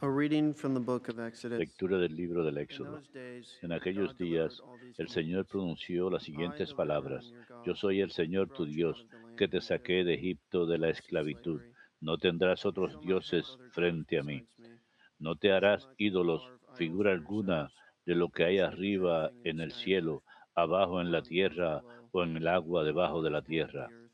A reading from the book of Exodus. Lectura del libro del In Éxodo. those days, En aquellos God delivered días all these el Señor commands. pronunció las I, siguientes the Lord your palabras. your Yo God, soy el who Señor tu brought you out Dios, of the land que of te Egypt, saqué de Egipto de the la house of esclavitud. slavery. No tendrás You otros shall not have dioses other gods frente a mí. besides me. No te You shall harás not ídolos, carve idols figura for alguna yourselves. de lo que hay You shall do arriba anything in the en el sky above, cielo, abajo en la or on the earth tierra below, o en el agua or debajo what de la is beneath the tierra. earth.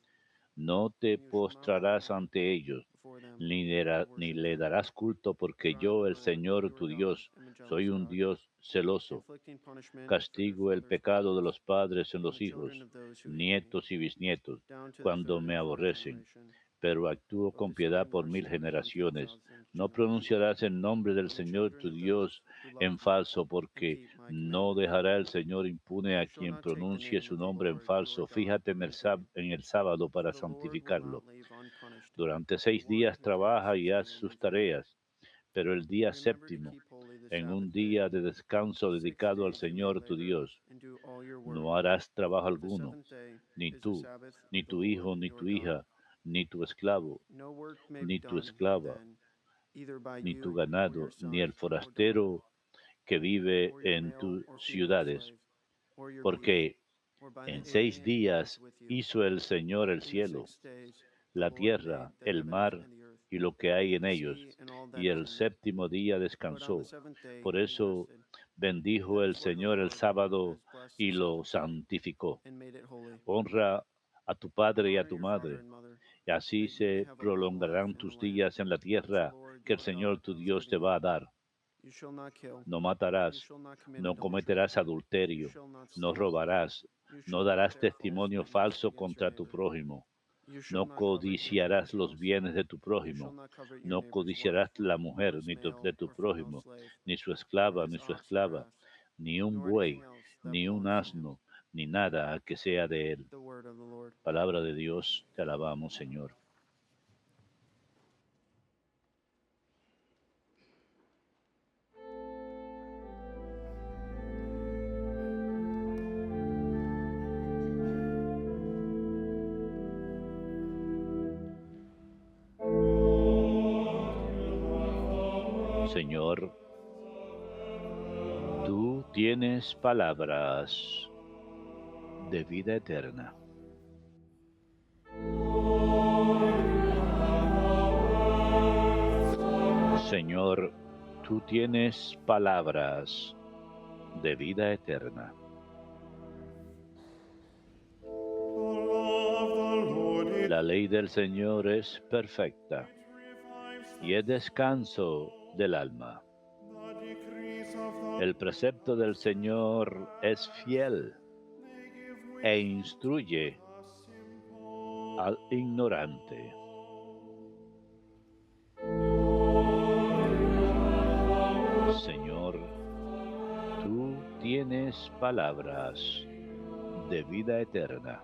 No te And you shall not bow postrarás down ante ellos, before them, ni, or ni worship le them. darás culto, porque For I, the yo, el Lord Señor your tu God, Dios, am a soy jealous un God, Dios celoso. inflicting punishment for their Castigo el fathers' pecado de wickedness los padres en on the los children hijos, of those who hate me, nietos y bisnietos, down to the cuando third me and fourth aborrecen, generation pero actúo of con the children piedad who por are 1000 generaciones. 10,000 No generation, pronunciarás el nombre del and the Señor children tu of Dios those who love en me falso, and porque keep my no commandments. dejará el Señor impune a You shall quien not take the pronuncie name su of the nombre en Lord your falso. God Fíjate in vain, en el sábado for para the Lord will not santificarlo. leave unpunished Durante the seis one días who takes trabaja y his haz name in sus vain. tareas, pero el día Remember to séptimo, keep holy the en un Sabbath day. día de descanso 6 dedicado al days you may Señor tu labor Dios, and do all your work, no harás trabajo but the alguno, seventh day ni is the tú, Sabbath ni of the tu Lord hijo, ni your tu God. hija, ni tu esclavo, No work may be ni tu done esclava, then, either by ni tu you or your ganado, ni el son or daughter, forastero que vive or your en male tus or female ciudades, slave, or your beast, porque or by en the seis alien who lives días with you. hizo el Señor el In the cielo, 6 days the la Lord made tierra, the el heavens mar and the earth, y lo que hay en the ellos, sea and all that y is el in them. séptimo día But on the descansó. seventh day Por he eso rested. bendijo That el is why the Señor el Lord sábado has blessed the y lo Sabbath day santificó. and made it holy. Honra a tu padre y a Honor tu your father madre, and mother, y así that you may se have a long life prolongarán in the tus land días en la which the tierra Lord que el your Señor God tu is Dios te giving va you. a dar. You shall not kill. No You matarás, shall not commit no adultery. cometerás You adulterio, shall not no steal. robarás, You no shall not darás bear false testimonio witness falso against your contra tu neighbor. prójimo, You shall no not covet his codiciarás los genitals. bienes de tu You shall prójimo, not covet your no neighbor's wife, codiciarás la or mujer his de male tu or female prójimo, slave, ni su or esclava, his ni su ox or esclava, ass, ni un nor anything buey, else that ni un belongs to him. asno, ni nada que sea de él. The word of the Lord. Palabra de Dios, te alabamos, Señor. Señor, tú tienes palabras de vida eterna. Señor, tú tienes palabras de vida eterna. La ley del Señor es perfecta y es descanso del alma. El precepto del Señor es fiel e instruye al ignorante. Señor, tú tienes palabras de vida eterna.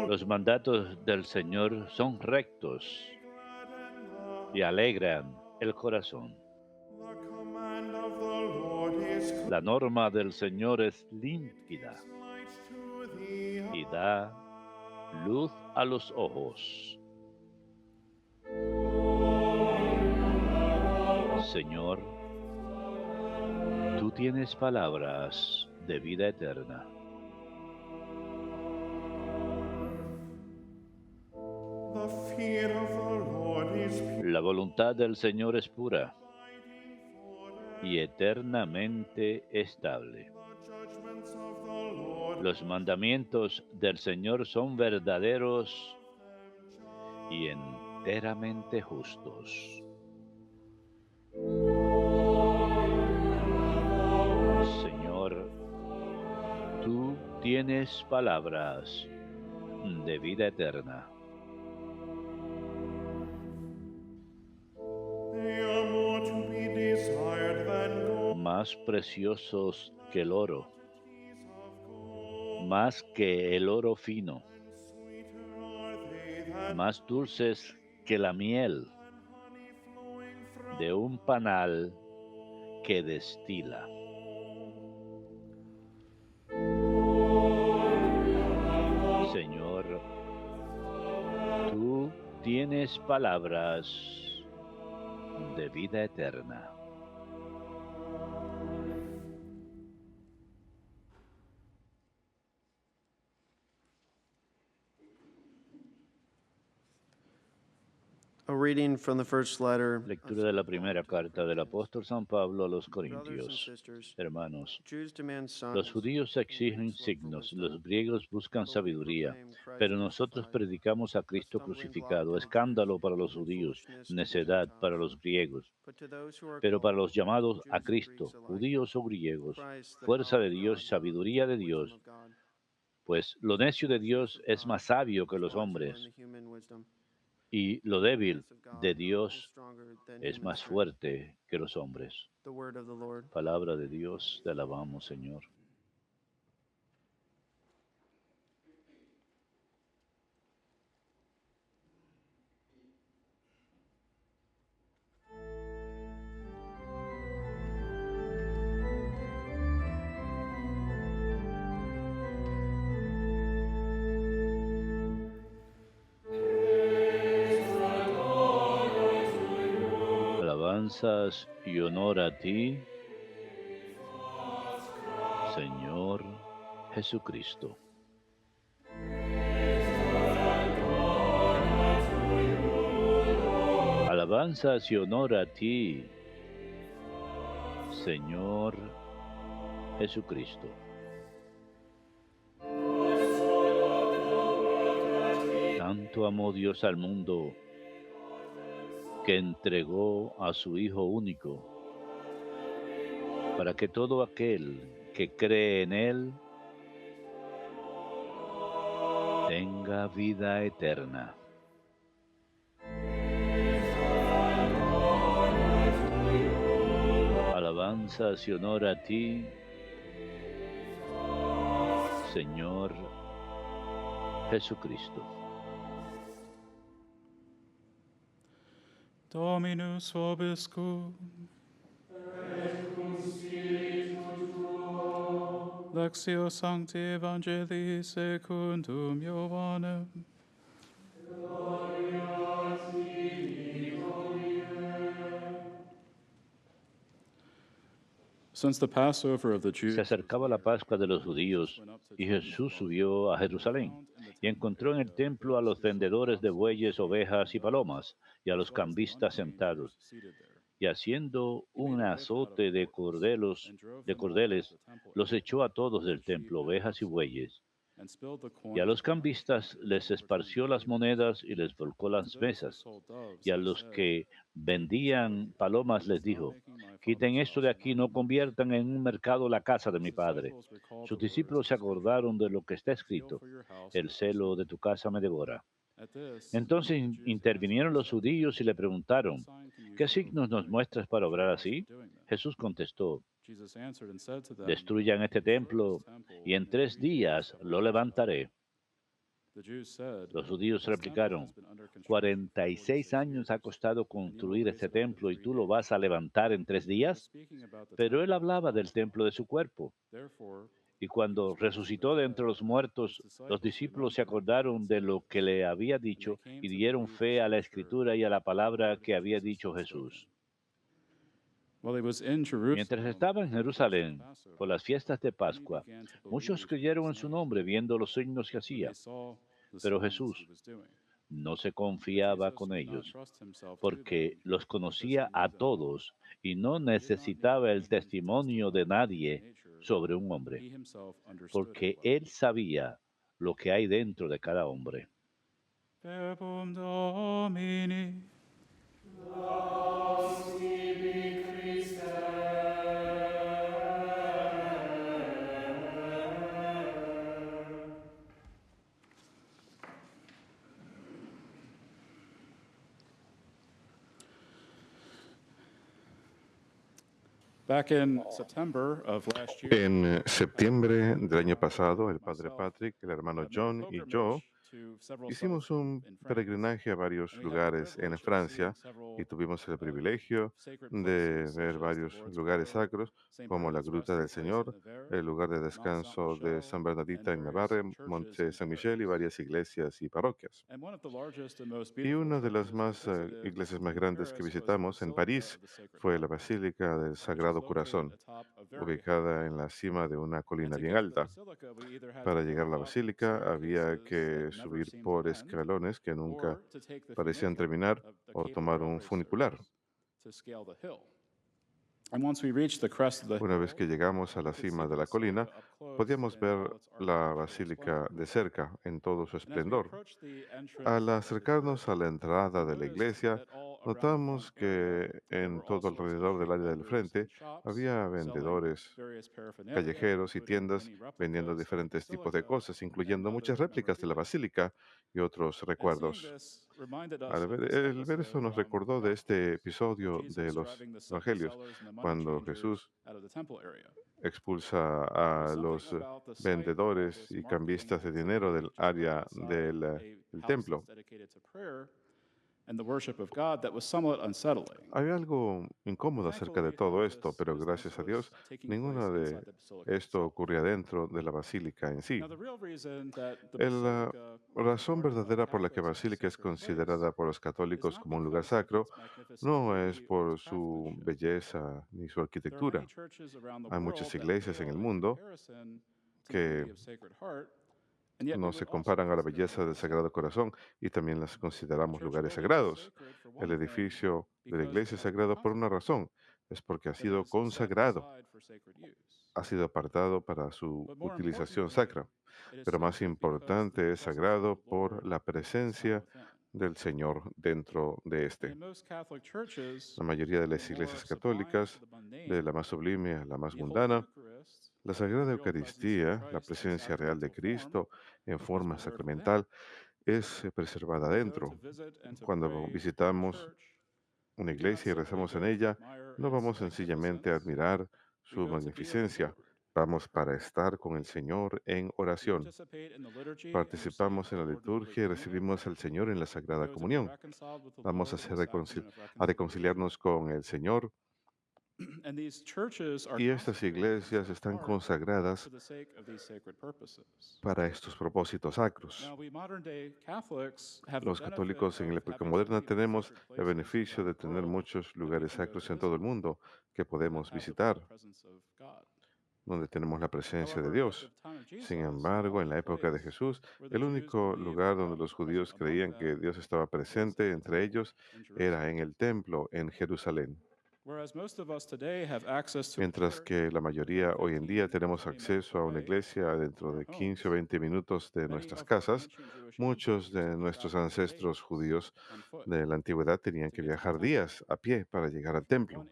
Los mandatos del Señor son rectos y alegran el corazón. La norma del Señor es límpida y da luz a los ojos. Señor, tú tienes palabras de vida eterna. La voluntad del Señor es pura y eternamente estable. Los mandamientos del Señor son verdaderos y enteramente justos. Señor, tú tienes palabras de vida eterna. Más preciosos que el oro, más que el oro fino, más dulces que la miel de un panal que destila. Señor, tú tienes palabras de vida eterna. A reading from the first letter of Lectura de la St. Paul primera to the carta del apóstol San Pablo a los brothers and Corintios. sisters. Hermanos, Jews demand signs, los judíos and exigen Greeks look for signos, wisdom. los griegos buscan But we sabiduría, proclaim Christ pero nosotros crucified, predicamos a a Cristo stumbling block crucificado, to the escándalo Jews, para los and judíos, foolishness to the necedad para Gentiles. los griegos. But to those who are Pero para called, los llamados Jews a and Cristo, Greeks alike, judíos o griegos, Christ, the fuerza power de of Dios y God, sabiduría de the wisdom Dios, of God. pues lo The necio de foolishness Dios of es God más sabio que is los wiser than hombres, the human wisdom. y lo The débil weakness of God de is Dios stronger than es human más strength. fuerte que los hombres. The word of the Lord. Palabra de Dios, te alabamos, Señor. Alabanzas y honor a ti, Señor Jesucristo. Alabanzas y honor a ti, Señor Jesucristo. Tanto amó Dios al mundo que entregó a su Hijo único, para que todo aquel que cree en Él tenga vida eterna. Alabanzas y honor a ti, Señor Jesucristo. Dominus vobiscum. Lectio Sancti Evangelii secundum Ioannem. Since the Passover of the Jews, Se acercaba la Pascua de los judíos y Jesús subió a Jerusalén y encontró en el templo a los vendedores de bueyes, ovejas y palomas y a los cambistas sentados. Y haciendo un azote de cordeles, los echó a todos del templo, ovejas y bueyes. Y a los cambistas les esparció las monedas y les volcó las mesas. Y a los que vendían palomas les dijo: quiten esto de aquí, no conviertan en un mercado la casa de mi padre. Sus discípulos se acordaron de lo que está escrito: el celo de tu casa me devora. Entonces intervinieron los judíos y le preguntaron: ¿qué signos nos muestras para obrar así? Jesús contestó: destruyan este templo y en 3 días lo levantaré. Los judíos replicaron: 46 años ha costado construir este templo y tú lo vas a levantar en 3 días. Pero él hablaba del templo de su cuerpo. Y cuando resucitó de entre los muertos, los discípulos se acordaron de lo que le había dicho y dieron fe a la Escritura y a la palabra que había dicho Jesús. Mientras estaba en Jerusalén por las fiestas de Pascua, muchos creyeron en su nombre viendo los signos que hacía. Pero Jesús no se confiaba con ellos, porque los conocía a todos y no necesitaba el testimonio de nadie sobre un hombre, porque él sabía lo que hay dentro de cada hombre. Verbum Domini. En septiembre del año pasado, el padre Patrick, el hermano John y yo Hicimos un peregrinaje a varios lugares en Francia y tuvimos el privilegio de ver varios lugares sacros, como la Gruta del Señor, el lugar de descanso de San Bernardita en Navarre, Monte San Michel y varias iglesias y parroquias. Y una de las iglesias más grandes que visitamos en París fue la Basílica del Sagrado Corazón, ubicada en la cima de una colina bien alta. Para llegar a la basílica había que subir por escalones que nunca parecían terminar o tomar un funicular. Una vez que llegamos a la cima de la colina, podíamos ver la basílica de cerca en todo su esplendor. Al acercarnos a la entrada de la iglesia, notamos que en todo alrededor del área del frente había vendedores callejeros y tiendas vendiendo diferentes tipos de cosas, incluyendo muchas réplicas de la basílica y otros recuerdos. El ver eso nos recordó de este episodio de los evangelios, cuando Jesús expulsa a los vendedores y cambistas de dinero del área del templo. Hay algo incómodo acerca de todo esto, pero gracias a Dios, ninguna de esto ocurría dentro de la basílica en sí. La razón verdadera por la que Basílica es considerada por los católicos como un lugar sacro no es por su belleza ni su arquitectura. Hay muchas iglesias en el mundo que no se comparan a la belleza del Sagrado Corazón y también las consideramos lugares sagrados. El edificio de la iglesia es sagrado por una razón, es porque ha sido consagrado, ha sido apartado para su utilización sacra. Pero más importante, es sagrado por la presencia del Señor dentro de este. La mayoría de las iglesias católicas, de la más sublime a la más mundana, la Sagrada Eucaristía, la presencia real de Cristo en forma sacramental, es preservada dentro. Cuando visitamos una iglesia y rezamos en ella, no vamos sencillamente a admirar su magnificencia, vamos para estar con el Señor en oración. Participamos en la liturgia y recibimos al Señor en la Sagrada Comunión. Vamos a, a reconciliarnos con el Señor y estas iglesias están consagradas para estos propósitos sacros. Los católicos en la época moderna tenemos el beneficio de tener muchos lugares sacros en todo el mundo que podemos visitar, donde tenemos la presencia de Dios. Sin embargo, en la época de Jesús, el único lugar donde los judíos creían que Dios estaba presente entre ellos era en el templo en Jerusalén. Mientras que la mayoría hoy en día tenemos acceso a una iglesia dentro de 15 o 20 minutos de nuestras casas, muchos de nuestros ancestros judíos de la antigüedad tenían que viajar días a pie para llegar al templo,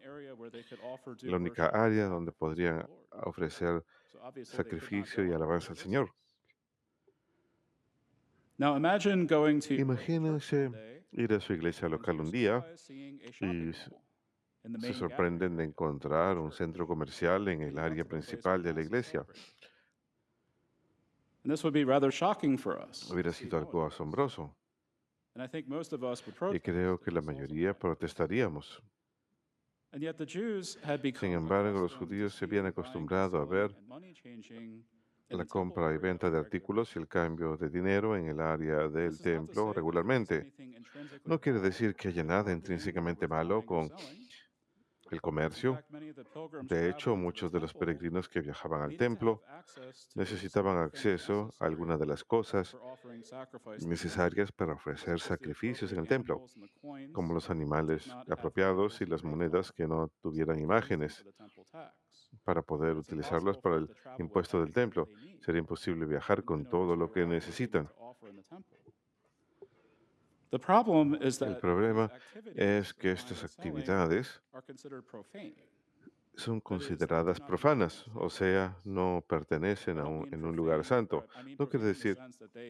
la única área donde podrían ofrecer sacrificio y alabanza al Señor. Imagínense ir a su iglesia local un día y se sorprenden de encontrar un centro comercial en el área principal de la iglesia. Hubiera sido algo asombroso y creo que la mayoría protestaríamos. Sin embargo, los judíos se habían acostumbrado a ver la compra y venta de artículos y el cambio de dinero en el área del templo regularmente. No quiere decir que haya nada intrínsecamente malo con el comercio. De hecho, muchos de los peregrinos que viajaban al templo necesitaban acceso a algunas de las cosas necesarias para ofrecer sacrificios en el templo, como los animales apropiados y las monedas que no tuvieran imágenes. Para poder utilizarlos para el impuesto del templo, sería imposible viajar con todo lo que necesitan. El problema es que estas actividades son consideradas profanas, o sea, no pertenecen en un lugar santo. No quiere decir,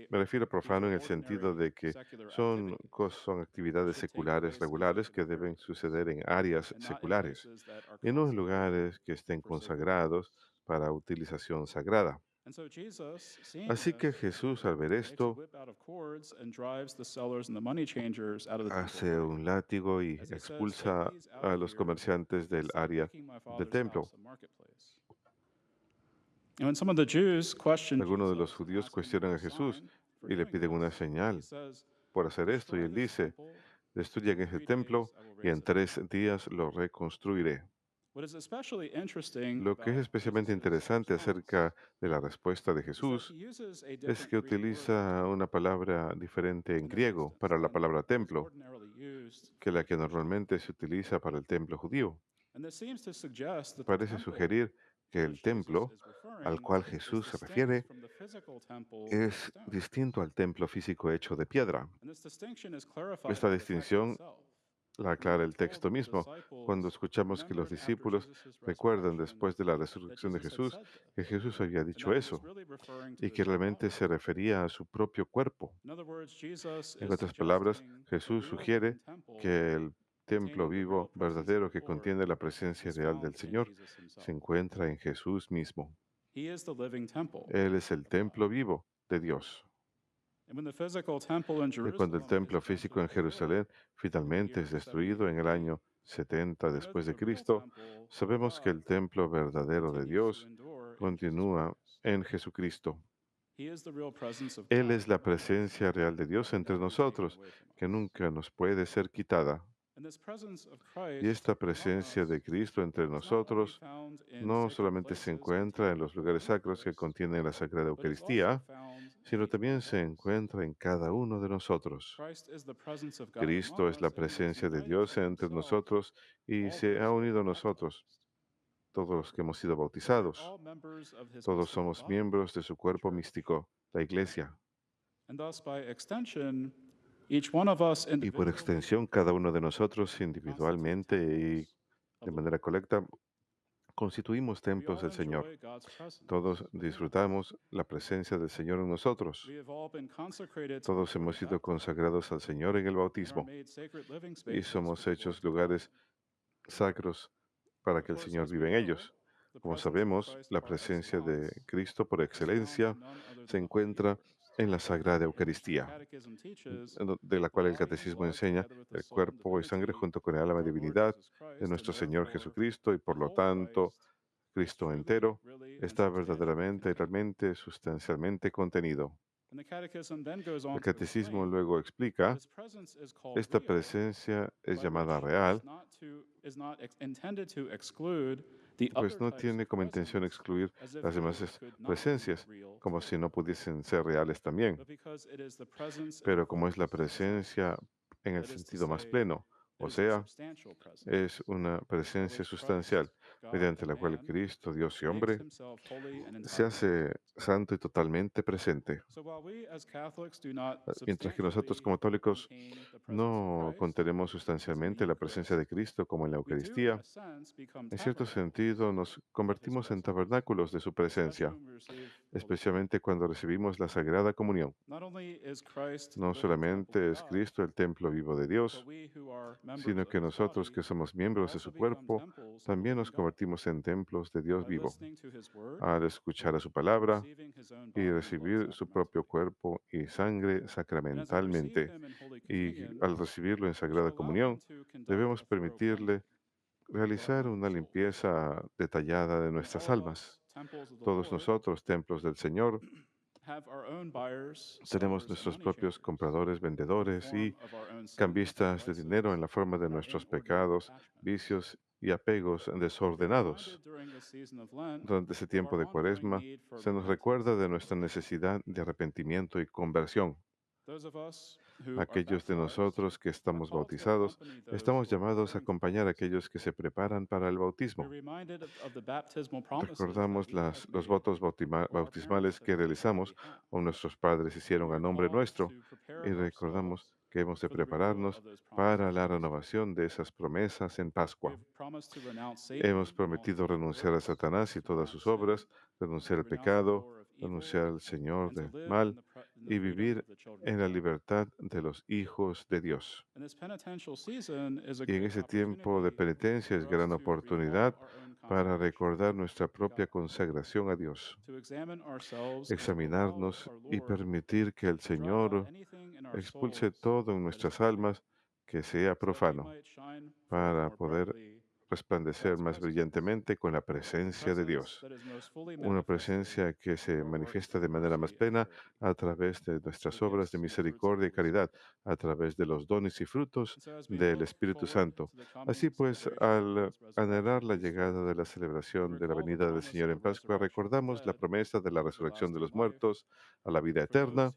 me refiero a profano en el sentido de que son actividades seculares regulares que deben suceder en áreas seculares y no en lugares que estén consagrados para utilización sagrada. And so Jesus, seeing Así que this, Jesús, al ver takes a esto, whip out of cords and drives the sellers and the money changers out of the temple hace area. un látigo y As he says, "Get expulsa these out a of los here, comerciantes for they del stop área making my del father's templo. house a marketplace." And when some of the Jews question Algunos de los Jesus, judíos asking for cuestionan a a Jesús sign for y le doing piden una this, he señal says, por hacer esto, y "Destroy él this dice, temple, and destruyan in ese 3 days templo I will y raise en it up." 3 días lo reconstruiré. What is especially interesting Lo que es about especialmente Jesus' interesante response acerca de la respuesta de is that he Jesús uses a es different que Greek word for utiliza una temple palabra diferente en in this griego instance para la than palabra what is templo ordinarily used que for the la que Jewish temple. normalmente se utiliza para el templo judío. And this seems to suggest that the Parece temple sugerir to que el which Jesus templo is al referring cual is Jesús se distinct refiere from the physical temple made of es stone. distinto al templo físico hecho de piedra. And this distinction is clarified Esta by the text distinción itself. la When aclara we're el told texto that the mismo, cuando disciples escuchamos que los remembered after discípulos Jesus' recuerdan resurrection después de la that resurrección de Jesus had Jesús said que this, Jesús había and dicho that he was eso really referring to y his que own realmente body. se refería a su propio cuerpo. In other words, Jesus En is otras palabras, suggesting that the Jesús real living sugiere temple que el templo containing the real vivo presence of verdadero the que Lord contiene la presencia is real del found in Señor Jesus se himself. encuentra en Jesús mismo. He is the living temple Él es el of God. templo vivo de Dios. And when the physical temple in Y cuando el Jerusalem is templo físico eventually en destroyed Jerusalén in the finalmente year es 70 destruido en el AD, año 70 we know that después de the real Cristo, temple of sabemos que God el templo verdadero de continues to Dios endure in Jesus continúa Christ. en Jesucristo. He is the real presence of Él God es la in our midst presencia real de that Dios can entre never be taken nosotros, away from que us. nunca nos puede ser quitada. And this presence of Y Christ esta among presencia us de Cristo entre is not only nosotros found in no sacred solamente se places encuentra en containing los the Holy lugares sacros que Eucharist, contienen la Sagrada but is also Eucaristía, found in sino each one también of se us. encuentra en cada uno de nosotros. Christ is the presence of God Cristo among es la us, and he has presencia de united Dios to entre himself nosotros y all se those ha who have unido a been nosotros, baptized. todos los que hemos sido We are bautizados. all members of his Todos mystical somos body, miembros de su the cuerpo church. místico, la Iglesia. And thus, by extension, each one of us Y por individually extensión, cada uno de nosotros constitute individualmente y temples of de the manera Lord. colecta constituimos We templos all del Señor. enjoy God's presence Todos within us. disfrutamos la presencia del Señor en nosotros. We have all been consecrated to the Todos Lord hemos in sido baptism consagrados al Señor en el and are bautismo made sacred living y spaces for somos the Lord hechos to dwell lugares in. sacros para que Of el course, Señor as we viva en know, ellos. the Como presence of sabemos, Christ la par presencia de excellence Cristo por is found excelencia in none other se than the Holy encuentra Eucharist, en la Sagrada in which the Eucaristía, Catechism teaches de la the cual el body and Catecismo blood, enseña together with the el soul and cuerpo y sangre divinity junto con el of alma y our Lord divinidad Jesus de Christ, and nuestro Señor therefore Jesucristo y the por lo whole tanto Christ is Cristo truly, entero really, and está substantially verdaderamente y contained. realmente sustancialmente contenido. And the Catechism then goes El on to Catecismo explain luego that explica, this presence is called esta real, presencia es by llamada which real, is not intended to exclude the pues other no types tiene of como intención presence excluir as if las they demás could not be presencias, real como too, si no pudiesen ser reales también. but because it is the presence in the Pero como es la fullest presencia sense. en el That is to sentido más say, pleno, it o is a sea, substantial presence es una by presencia which Christ, sustancial, God mediante and la cual man, Cristo, Dios y makes hombre, himself holy and se entirely hace present. santo y totalmente presente. So while we as Catholics do not Mientras que nosotros substantially como católicos contain the presence of no Christ, contenemos as in the sustancialmente la presencia de Eucharist, Cristo como en la we do, in Eucaristía, a sense, become en cierto tabernacles sentido nos of his convertimos en presence, tabernáculos de su especially presencia, when we receive Holy Communion. especialmente cuando recibimos la Sagrada Comunión. Not only is Christ the No living temple of solamente es God, Cristo el templo vivo de but Dios, we who are members sino of que his nosotros body que somos miembros de also su become cuerpo, temples of the también living nos God convertimos en templos de Dios by vivo, listening to his word al escuchar a su and palabra receiving his own y body and blood recibir su propio sacramentally. cuerpo y sangre And as we receive sacramentalmente. him in Holy Y Communion, al recibirlo en we should Sagrada allow him Comunión, to conduct debemos a thorough permitirle cleansing of our realizar heart and una soul. limpieza detallada de And nuestras all of almas. us, temples of the Todos Lord, nosotros, templos del Señor, have our own buyers, tenemos sellers, and nuestros money propios changers compradores, in the vendedores y form of our own sins and cambistas de dinero vices en la forma de and our nuestros inordinate pecados, attachments. vicios y apegos We're desordenados. reminded during this season of Lent Durante ese of tiempo our de ongoing Cuaresma, need for se nos repentance recuerda and de nuestra purification. necesidad de arrepentimiento y conversión. Those of us who are Aquellos de baptized nosotros que are estamos called to bautizados, accompany those estamos who are llamados a preparing to be acompañar a aquellos baptized. que se preparan para el We're bautismo. reminded of the baptismal promises that Recordamos we have los made votos or our parents bautismales have que made on our realizamos behalf. o nuestros padres And we hicieron a are nombre called nuestro to prepare y recordamos ourselves que hemos de for the renewal prepararnos of those para promises la in this season. renovación de esas promesas en We Pascua. have promised to renounce Hemos Satan and all his prometido evil renunciar a works, Satanás y to todas renounce sus sin, obras, renunciar to al renounce the pecado, power of renunciar evil, al Señor and to del live mal in the y freedom vivir of the children of en la God. libertad de los hijos de Dios. And this penitential season is a Y en great ese tiempo de opportunity penitencia es for us gran to reform oportunidad our own para recordar nuestra propia consagración a Dios, examinarnos y permitir que el Señor expulse todo en nuestras almas que sea profano, para poder resplandecer más brillantemente con la presencia de Dios. Una presencia que se manifiesta de manera más plena a través de nuestras obras de misericordia y caridad, a través de los dones y frutos del Espíritu Santo. Así pues, al anhelar la llegada de la celebración de la venida del Señor en Pascua, recordamos la promesa de la resurrección de los muertos a la vida eterna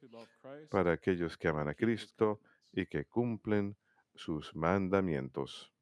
para aquellos que aman a Cristo y que cumplen sus mandamientos.